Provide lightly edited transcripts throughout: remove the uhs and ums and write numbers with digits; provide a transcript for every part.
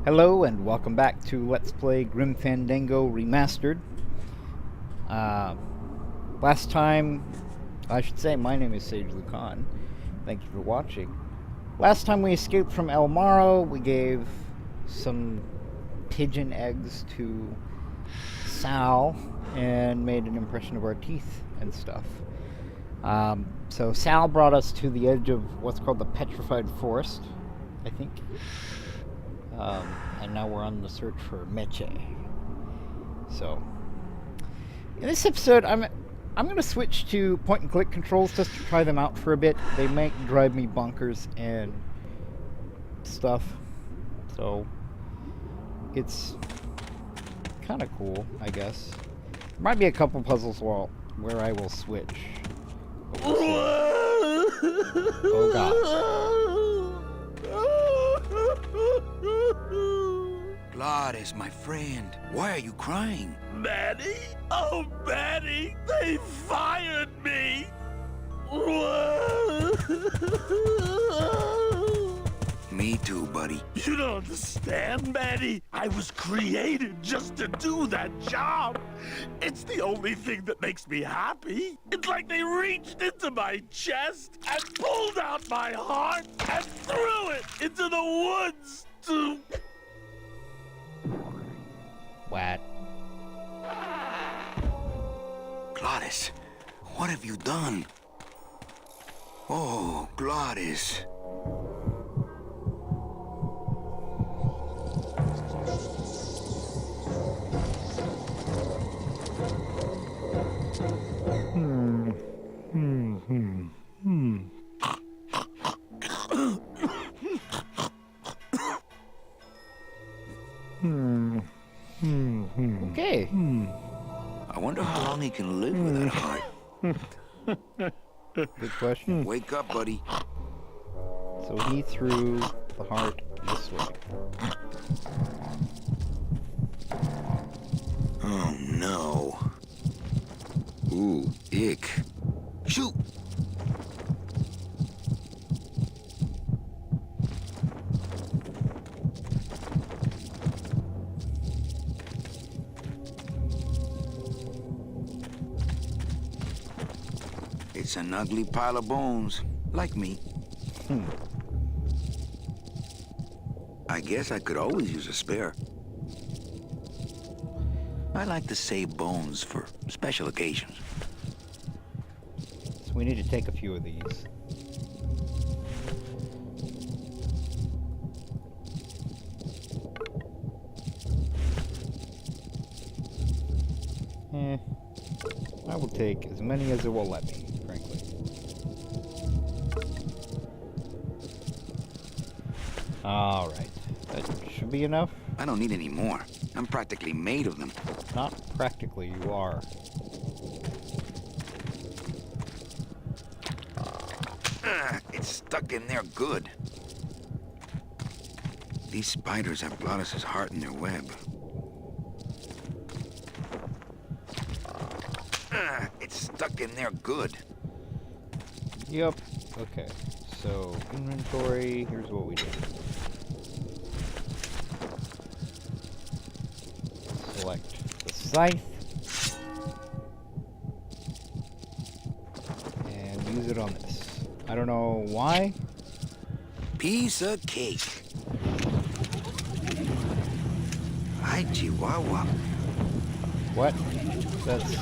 Hello and welcome back to Let's Play Grim Fandango Remastered. Last time, I should say, my name is Sage Lucan. Thank you for watching. Last time we escaped from El Maro, we gave some pigeon eggs to Sal and made an impression of our teeth and stuff. So Sal brought us to the edge of what's called the petrified forest, I think. And now we're on the search for Meche. So, in this episode, I'm going to switch to point-and-click controls just to try them out for a bit. They might drive me bonkers and stuff. So, it's kind of cool, I guess. There might be a couple puzzles where I will switch. Oh God. Gladys, my friend, why are you crying? Manny? Oh, Manny! They fired me! Me too, buddy. You don't understand, Manny. I was created just to do that job. It's the only thing that makes me happy. It's like they reached into my chest and pulled out my heart and threw it into the woods to... What? Gladys, what have you done? Oh, Gladys. Okay. I wonder how long he can live with that heart. Good question. Wake up, buddy. So he threw the heart this way. Oh, no. Ooh, ick. Shoot! It's an ugly pile of bones, like me. I guess I could always use a spare. I like to save bones for special occasions. So we need to take a few of these. I will take as many as it will let me, frankly. Alright. That should be enough. I don't need any more. I'm practically made of them. Not practically, you are. It's stuck in there good. These spiders have Gladys' heart in their web. It's stuck in there good. Yep. Okay. So, inventory, here's what we do. Select the scythe. And use it on this. I don't know why. Piece of cake. Hi, Chihuahua. What? That's...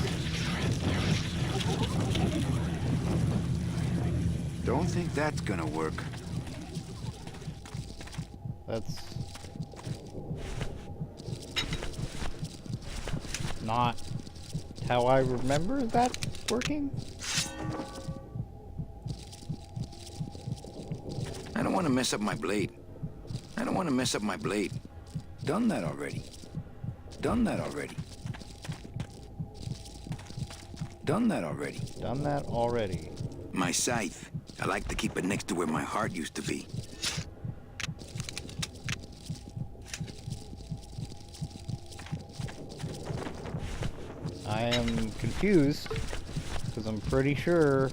Don't think that's gonna work. That's... not how I remember that working. I don't want to mess up my blade. I don't want to mess up my blade. Done that already. Done that already. Done that already. Done that already. My scythe. I like to keep it next to where my heart used to be. I am confused, because I'm pretty sure...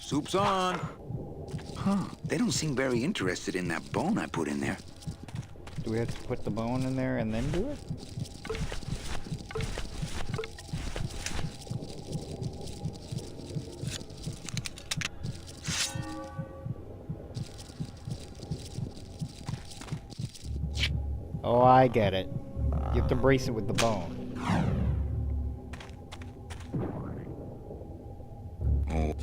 Soup's on. Huh. They don't seem very interested in that bone I put in there. Do we have to put the bone in there and then do it? Oh, I get it. You have to brace it with the bone. Oh.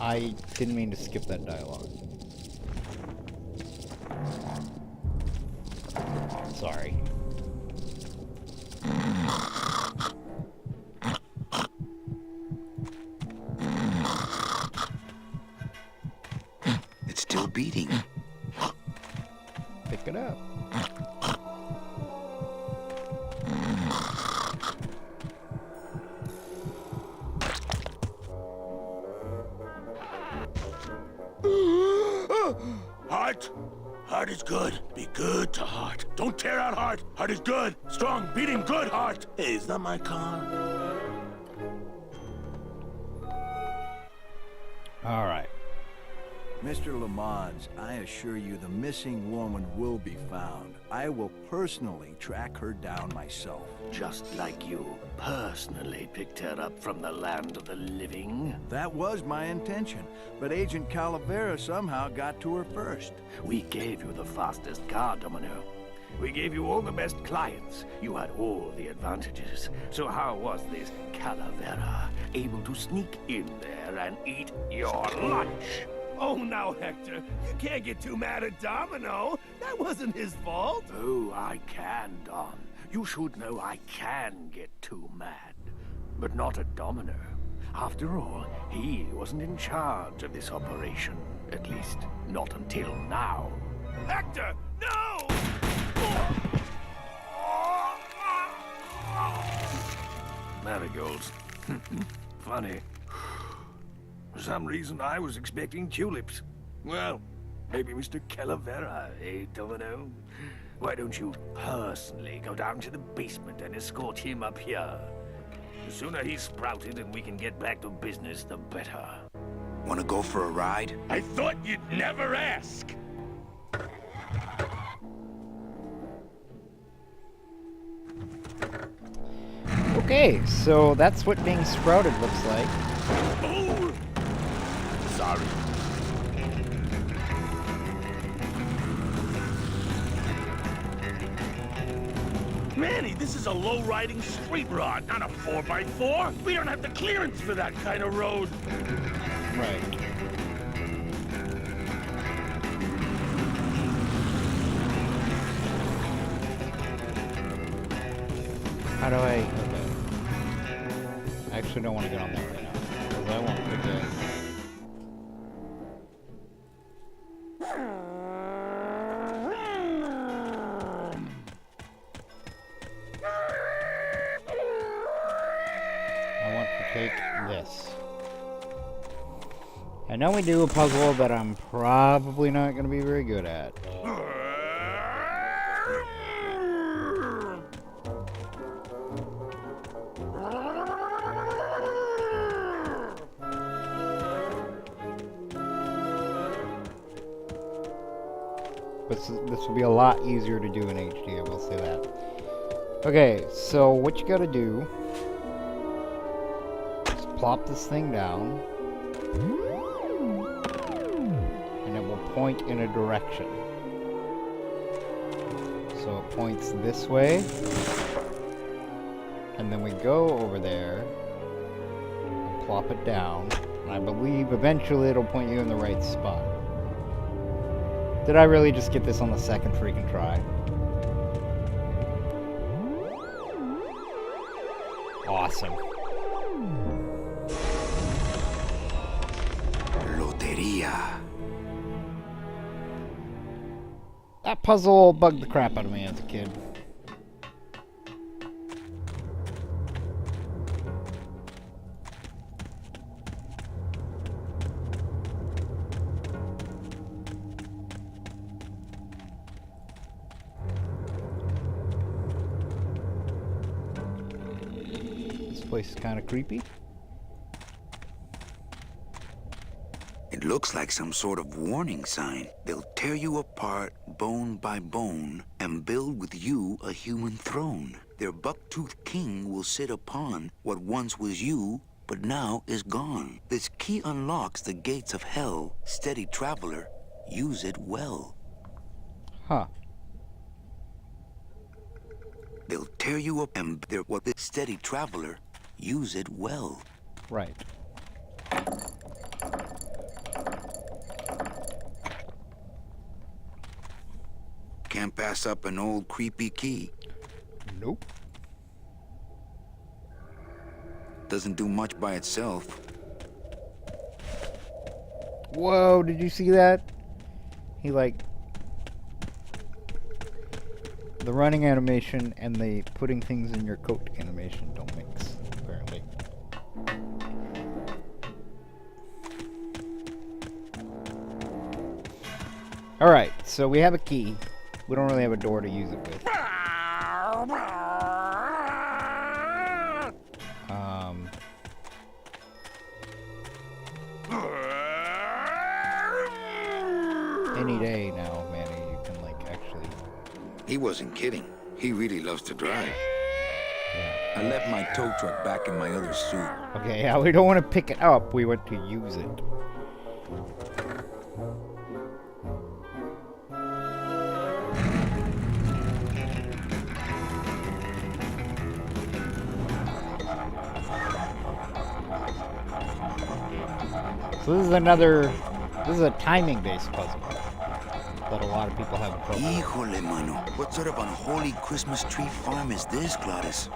I didn't mean to skip that dialogue. Sorry. It's still beating. Pick it up. Heart. Heart is good. Be good to heart. Don't tear out heart. Heart is good. Strong, beating good heart. Hey, is that my car? All right. Mr. Lamont, I assure you the missing woman will be found. I will personally track her down myself. Just like you personally picked her up from the land of the living. That was my intention, but Agent Calavera somehow got to her first. We gave you the fastest car, Domino. We gave you all the best clients. You had all the advantages. So how was this Calavera able to sneak in there and eat your lunch? Oh, now, Hector, you can't get too mad at Domino. That wasn't his fault. Oh, I can, Dom. You should know I can get too mad. But not at Domino. After all, he wasn't in charge of this operation. At least, not until now. Hector, no! Marigolds. Funny. For some reason, I was expecting tulips. Well, maybe Mr. Calavera, eh, Domino? Why don't you personally go down to the basement and escort him up here? The sooner he's sprouted and we can get back to business, the better. Wanna go for a ride? I thought you'd never ask! Okay, so that's what being sprouted looks like. Oh! Sorry. Manny, this is a low-riding street rod, not a 4x4. We don't have the clearance for that kind of road. Right. How do I... Okay. I actually don't want to get on that right now, because I want to forget. I want to take this. I know we do a puzzle that I'm probably not going to be very good at. This will be a lot easier to do in HD, I will say that. Okay, so what you gotta do is plop this thing down, and it will point in a direction. So it points this way, and then we go over there and plop it down, and I believe eventually it'll point you in the right spot. Did I really just get this on the second freaking try? Awesome. Loteria. That puzzle bugged the crap out of me as a kid. This place is kind of creepy. It looks like some sort of warning sign. They'll tear you apart bone by bone and build with you a human throne. Their buck-toothed king will sit upon what once was you, but now is gone. This key unlocks the gates of hell. Steady traveler, use it well. Huh. They'll tear you up and they're what the steady traveler, use it well. Right. Can't pass up an old creepy key. Nope. Doesn't do much by itself. Whoa, did you see that? He like... The running animation and the putting things in your coat animation don't mix, apparently. Alright, so we have a key. We don't really have a door to use it with. Any day now, Manny, you can like actually... He wasn't kidding. He really loves to drive. Yeah. I left my tow truck back in my other suit. Okay, yeah, we don't want to pick it up. We want to use it. So this is a timing-based puzzle that a lot of people have trouble with. Híjole, mano. What sort of unholy Christmas tree farm is this, Gladys?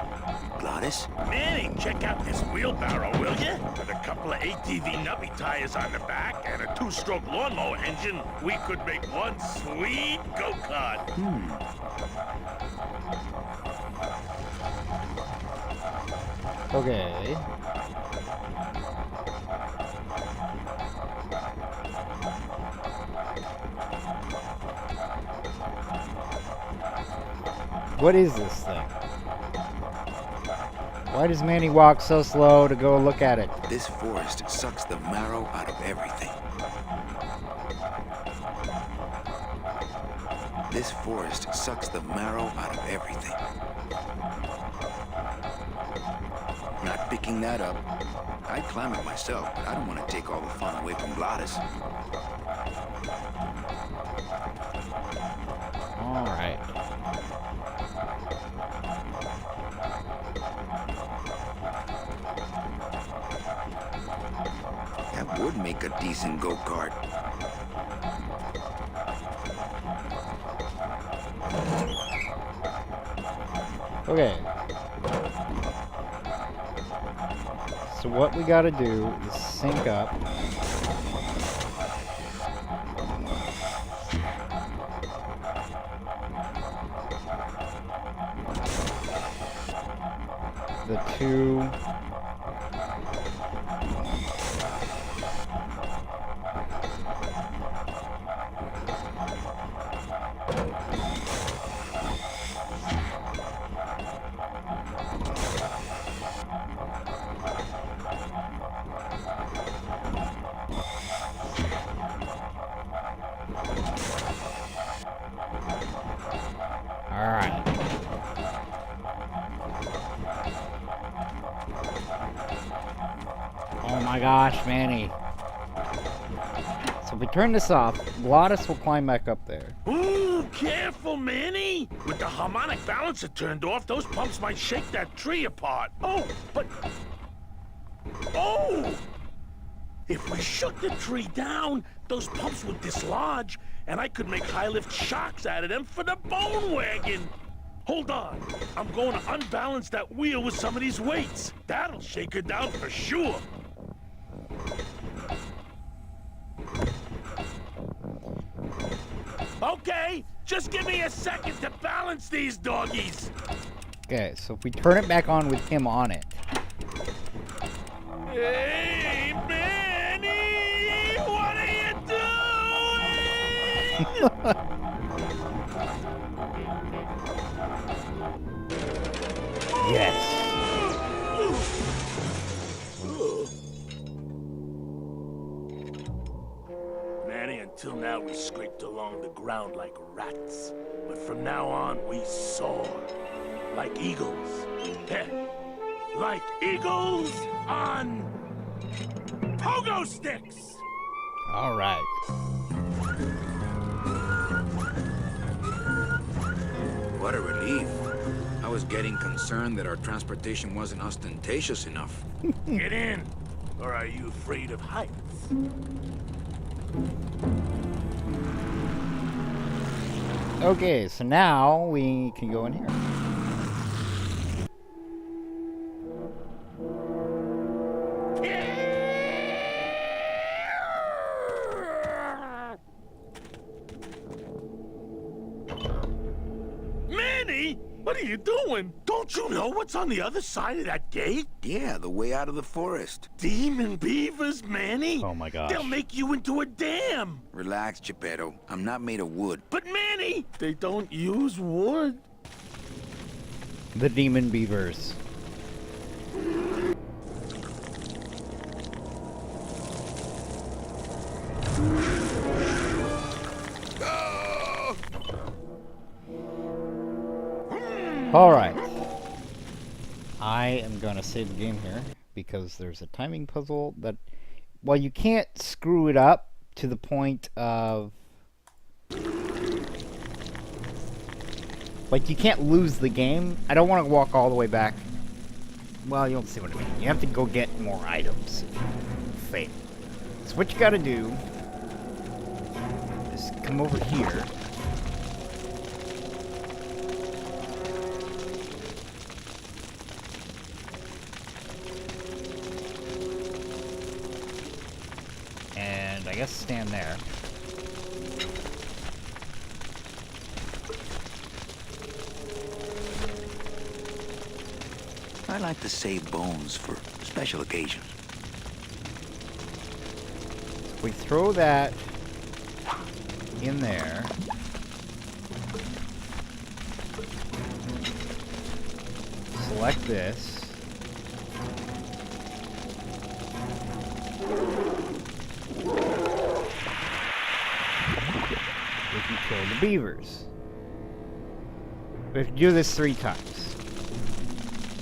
Gladys? Manny, check out this wheelbarrow, will you? With a couple of ATV nubby tires on the back and a two-stroke lawnmower engine, we could make one sweet go-kart. Okay. What is this thing? Why does Manny walk so slow to go look at it? This forest sucks the marrow out of everything. This forest sucks the marrow out of everything. Not picking that up. I'd climb it myself, but I don't want to take all the fun away from Gladys. All right. That would make a decent go-kart. Okay. So what we gotta do is sync up. The two... Alright. Oh my gosh, Manny. So if we turn this off, Gladys will climb back up there. Ooh, careful, Manny! With the harmonic balancer turned off, those pumps might shake that tree apart. Oh, but... Oh! If we shook the tree down, those pumps would dislodge, and I could make high-lift shocks out of them for the bone wagon. Hold on. I'm going to unbalance that wheel with some of these weights. That'll shake her down for sure. Okay, just give me a second to balance these doggies. Okay, so if we turn it back on with him on it. Hey, Manny! What are you doing? Yes. Till now we scraped along the ground like rats. But from now on we soar. Like eagles. Heh. Like eagles on pogo sticks! Alright. What a relief. I was getting concerned that our transportation wasn't ostentatious enough. Get in! Or are you afraid of heights? Okay, so now we can go in here. Manny! What are you doing? Don't you know what's on the other side of that gate? Yeah, the way out of the forest. Demon beavers, Manny? Oh my gosh. They'll make you into a dam! Relax, Geppetto. I'm not made of wood. But Manny! They don't use wood. The demon beavers. Alright. I am gonna save the game here because there's a timing puzzle that, well, you can't screw it up to the point of, like, you can't lose the game. I don't want to walk all the way back. Well, you'll see what I mean. You have to go get more items if you fail. So what you gotta do is come over here. And I guess stand there. I like to save bones for special occasions. We throw that in there. Select this. We can kill the beavers. We have to do this 3 times.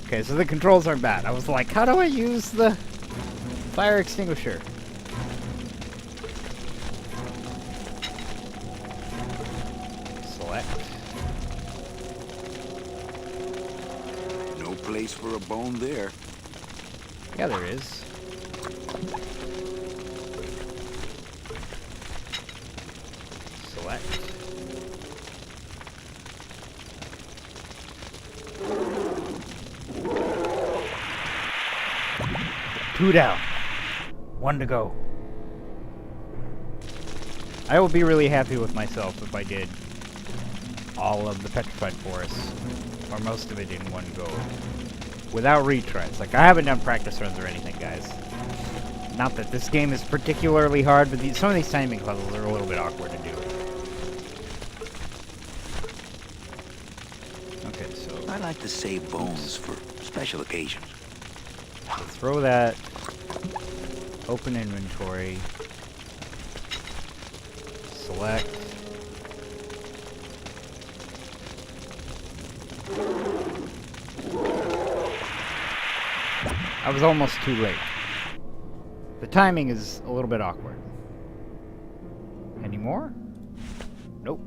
Okay, so the controls aren't bad. I was like, how do I use the fire extinguisher? Select. No place for a bone there. Yeah, there is. Select. Two down. 1 to go. I will be really happy with myself if I did all of the petrified forests, or most of it in one go, without retries. Like, I haven't done practice runs or anything, guys. Not that this game is particularly hard, but some of these timing puzzles are a little bit awkward to do. Okay, so I like to save bones for special occasions. throw that, open inventory, select, I was almost too late. The timing is a little bit awkward. Any more? Nope.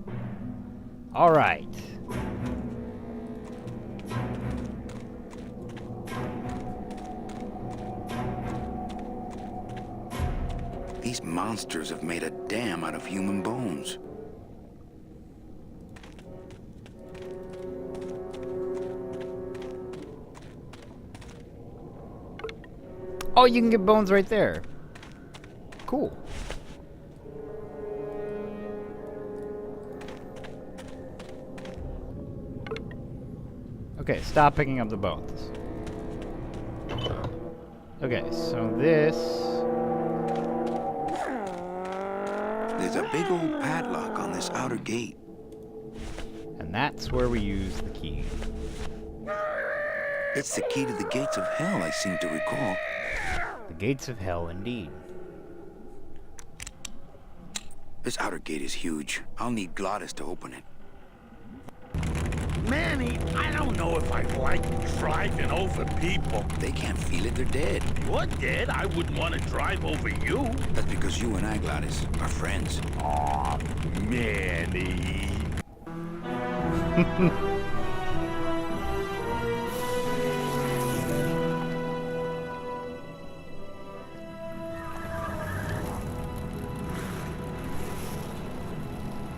Alright. These monsters have made a dam out of human bones. Oh, you can get bones right there. Cool. Okay, stop picking up the bones. Okay, so this... There's a big old padlock on this outer gate. And that's where we use the key. It's the key to the gates of hell, I seem to recall. The gates of hell, indeed. This outer gate is huge. I'll need Gladys to open it. Manny, I don't know if I like driving over people. They can't feel it, they're dead. You're dead. I wouldn't want to drive over you. That's because you and I, Gladys, are friends. Aw, Manny.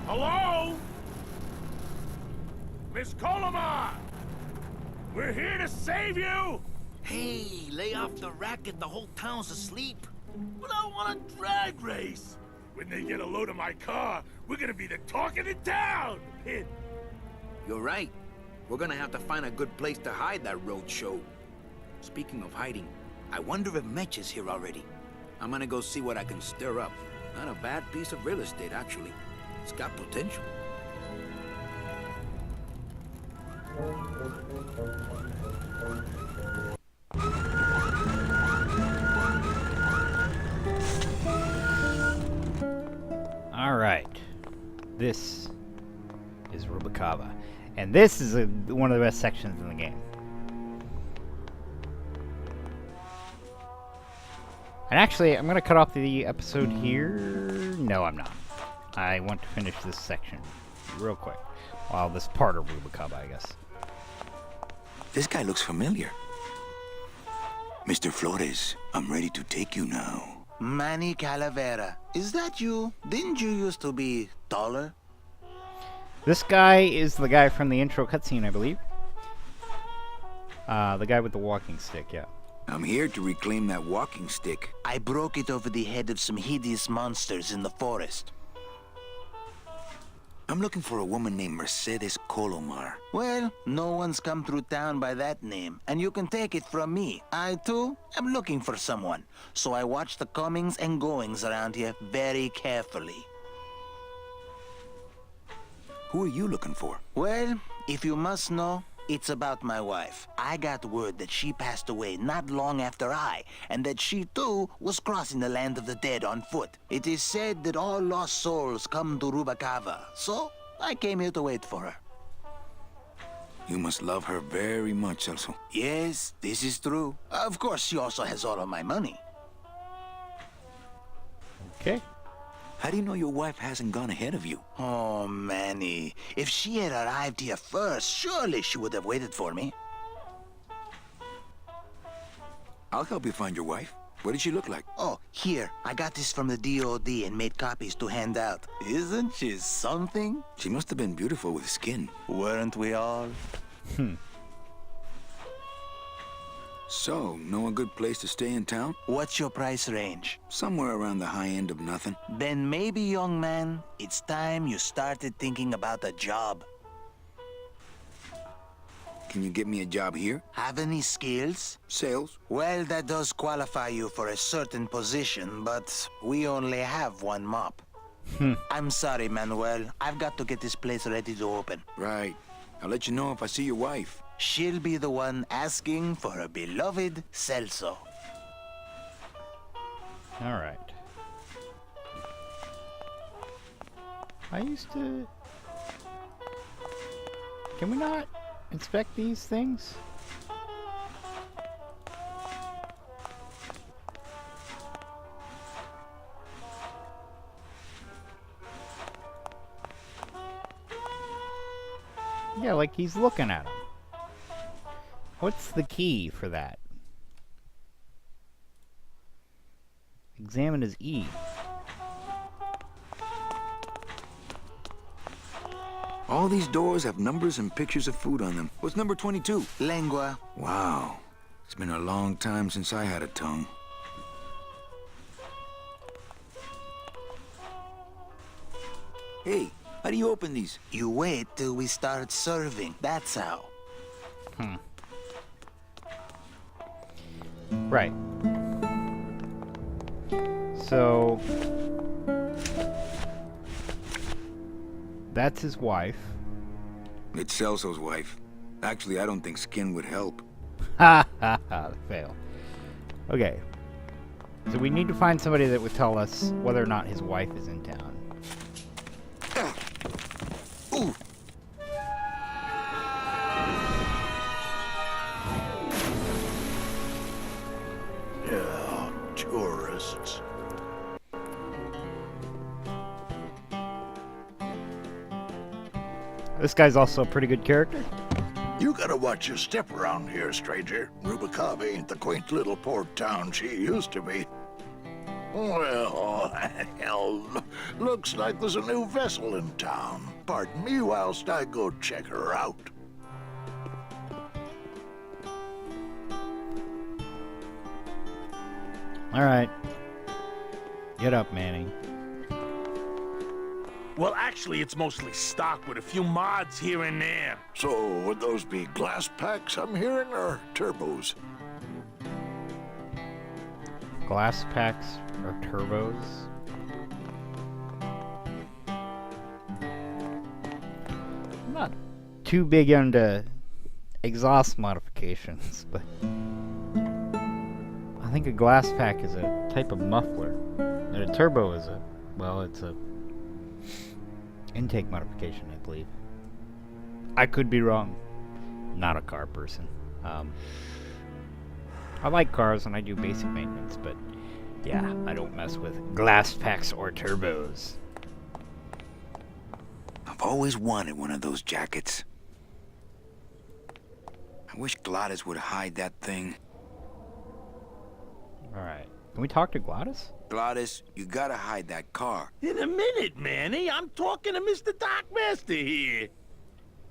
Hello? Miss Colomar! We're here to save you! Hey, lay off the racket. The whole town's asleep. But I want a drag race! When they get a load of my car, we're gonna be the talk of the town! You're right. We're gonna have to find a good place to hide that road show. Speaking of hiding, I wonder if Mitch is here already. I'm gonna go see what I can stir up. Not a bad piece of real estate, actually. It's got potential. All right. This is Rubacava. And this is one of the best sections in the game. And actually, I'm going to cut off the episode here. No, I'm not. I want to finish this section real quick. Well, this part of Rubacava, I guess. This guy looks familiar. Mr. Flores, I'm ready to take you now. Manny Calavera. Is that you? Didn't you used to be taller? This guy is the guy from the intro cutscene, I believe. The guy with the walking stick, yeah. I'm here to reclaim that walking stick. I broke it over the head of some hideous monsters in the forest. I'm looking for a woman named Mercedes Colomar. Well, no one's come through town by that name, and you can take it from me. I, too, am looking for someone, so I watch the comings and goings around here very carefully. Who are you looking for? Well, if you must know, it's about my wife. I got word that she passed away not long after I, and that she, too, was crossing the land of the dead on foot. It is said that all lost souls come to Rubacava, so I came here to wait for her. You must love her very much, also. Yes, this is true. Of course, she also has all of my money. Okay. How do you know your wife hasn't gone ahead of you? Oh, Manny. If she had arrived here first, surely she would have waited for me. I'll help you find your wife. What did she look like? Oh, here. I got this from the DOD and made copies to hand out. Isn't she something? She must have been beautiful with skin. Weren't we all? So, know a good place to stay in town? What's your price range? Somewhere around the high end of nothing. Then maybe, young man, it's time you started thinking about a job. Can you get me a job here? Have any skills? Sales? Well, that does qualify you for a certain position, but we only have one mop. I'm sorry, Manuel. I've got to get this place ready to open. Right. I'll let you know if I see your wife. She'll be the one asking for her beloved Celso. All right. I used to... Can we not inspect these things? Yeah, like he's looking at them. What's the key for that? Examine his E. All these doors have numbers and pictures of food on them. What's number 22? Lengua. Wow. It's been a long time since I had a tongue. Hey, how do you open these? You wait till we start serving. That's how. Right. So... That's his wife. It's Celso's wife. Actually, I don't think skin would help. Ha ha ha, fail. Okay. So we need to find somebody that would tell us whether or not his wife is in town. Ooh. Yeah, tourists. This guy's also a pretty good character. You gotta watch your step around here, stranger. Rubacava ain't the quaint little port town she used to be. Well, hell, looks like there's a new vessel in town. Pardon me whilst I go check her out. All right. Get up, Manny. Well, actually, it's mostly stock with a few mods here and there. So, would those be glass packs I'm hearing, or turbos? Glass packs or turbos? I'm not too big into exhaust modifications, but I think a glass pack is a type of muffler, and a turbo is it's a intake modification, I believe. I could be wrong. Not a car person. I like cars and I do basic maintenance, but yeah, I don't mess with glass packs or turbos. I've always wanted one of those jackets. I wish Gladys would hide that thing. Alright. Can we talk to Gladys? Gladys, you gotta hide that car. In a minute, Manny. I'm talking to Mr. Dockmaster here.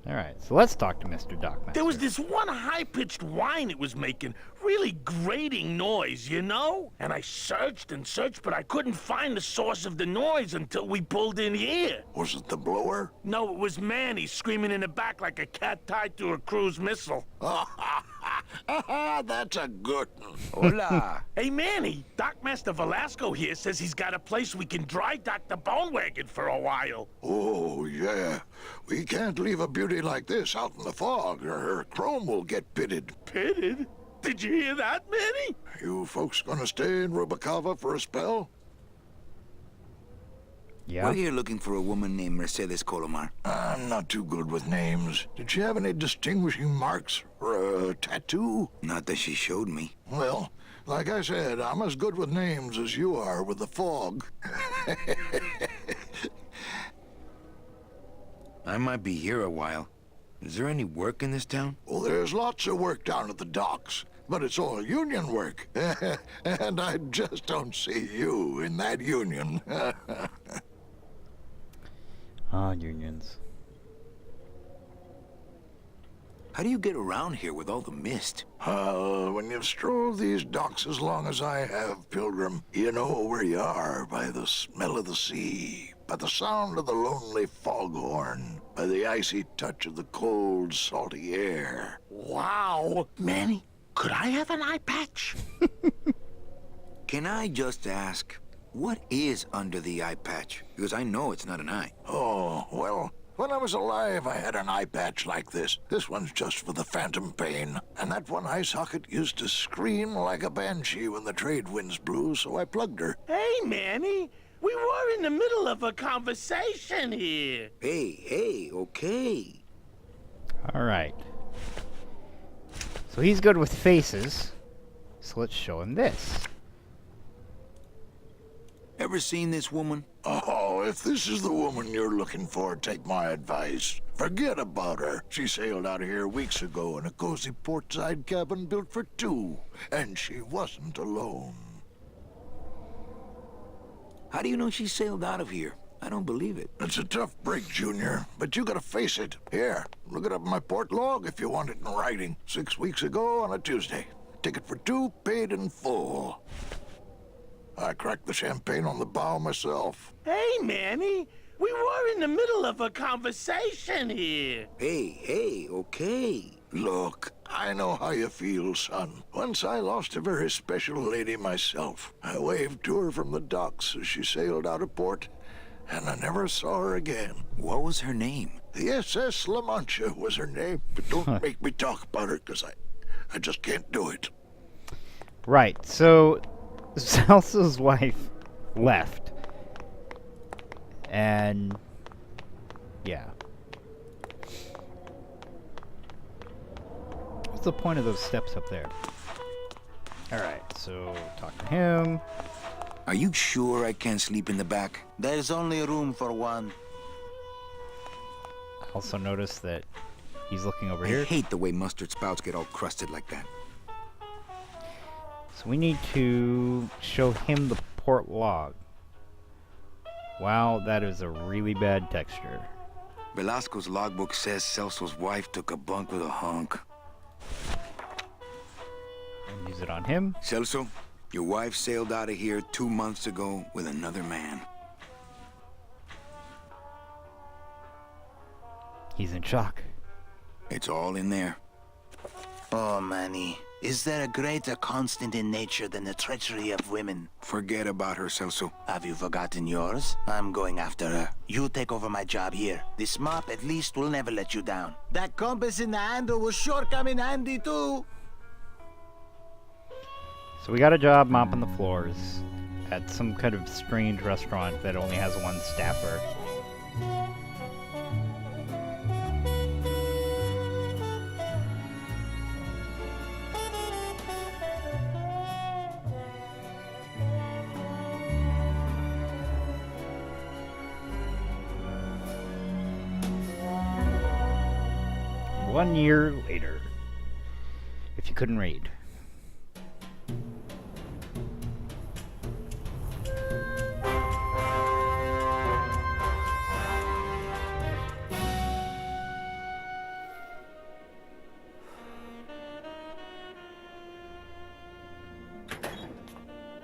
Alright, so let's talk to Mr. Dockmaster. There was this one high-pitched whine it was making. Really grating noise, you know? And I searched and searched, but I couldn't find the source of the noise until we pulled in here. Was it the blower? No, it was Manny screaming in the back like a cat tied to a cruise missile. That's a good one. Hola. Hey, Manny, Dockmaster Velasco here says he's got a place we can dry dock the bone wagon for a while. Oh, yeah. We can't leave a beauty like this out in the fog, or her chrome will get pitted. Pitted? Did you hear that, Manny? You folks gonna stay in Rubacava for a spell? Yeah. We're here looking for a woman named Mercedes Colomar. I'm not too good with names. Did she have any distinguishing marks or a tattoo? Not that she showed me. Well, like I said, I'm as good with names as you are with the fog. I might be here a while. Is there any work in this town? Well, there's lots of work down at the docks, but it's all union work. And I just don't see you in that union. Unions. How do you get around here with all the mist? When you've strolled these docks as long as I have, Pilgrim, you know where you are by the smell of the sea, by the sound of the lonely foghorn, by the icy touch of the cold, salty air. Wow. Manny, could I have an eye patch? Can I just ask, what is under the eye patch? Because I know it's not an eye. Oh, well, when I was alive, I had an eye patch like this. This one's just for the phantom pain. And that one eye socket used to scream like a banshee when the trade winds blew, so I plugged her. Hey, Manny, we were in the middle of a conversation here. Hey, okay. Alright. So he's good with faces. So let's show him this. Ever seen this woman? Oh, if this is the woman you're looking for, take my advice. Forget about her. She sailed out of here weeks ago in a cozy portside cabin built for two. And she wasn't alone. How do you know she sailed out of here? I don't believe it. It's a tough break, Junior, but you gotta face it. Here, look it up in my port log if you want it in writing. 6 weeks ago on a Tuesday. Ticket for two, paid in full. I cracked the champagne on the bow myself. Hey, Manny, we were in the middle of a conversation here. Hey, okay. Look, I know how you feel, son. Once I lost a very special lady myself. I waved to her from the docks as she sailed out of port, and I never saw her again. What was her name? The SS La Mancha was her name, but don't make me talk about her, because I just can't do it. Right, so Celsa's wife left. And Yeah. What's the point of those steps up there? Alright, so talk to him. Are you sure I can't sleep in the back? There's only room for one. I also noticed that he's looking over I here. hate the way mustard spouts get all crusted like that. So we need to show him the port log. Wow, that is a really bad texture. Velasco's logbook says Celso's wife took a bunk with a hunk. And use it on him. Celso, your wife sailed out of here 2 months ago with another man. He's in shock. It's all in there. Oh, Manny. Is there a greater constant in nature than the treachery of women? Forget about her, Celso. Have you forgotten yours? I'm going after her. You take over my job here. This mop at least will never let you down. That compass in the handle will sure come in handy too. So we got a job mopping the floors at some kind of strange restaurant that only has one staffer. One year later, if you couldn't read.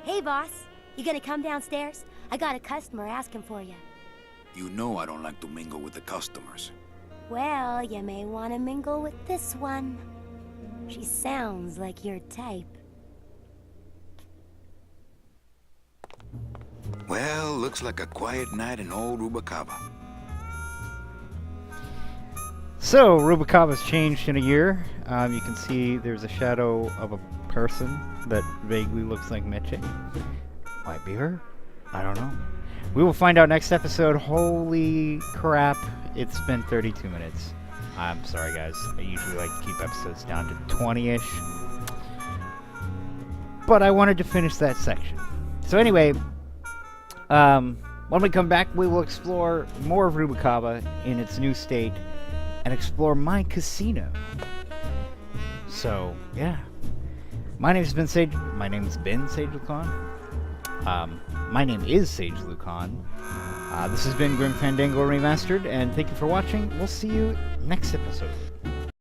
Hey, boss. You gonna come downstairs? I got a customer asking for you. You know I don't like to mingle with the customers. Well, you may want to mingle with this one. She sounds like your type. Well, looks like a quiet night in old Rubacava. So, Rubicava's changed in a year. You can see there's a shadow of a person that vaguely looks like Meche. Might be her. I don't know. We will find out next episode. Holy crap, it's been 32 minutes. I'm sorry, guys. I usually like to keep episodes down to 20-ish. But I wanted to finish that section. So anyway, when we come back, we will explore more of Rubacava in its new state and explore my casino. So, yeah. My name's Ben Sage. My name's Ben Sage Lucon. My name is Sage Lucon. This has been Grim Fandango Remastered, and thank you for watching. We'll see you next episode.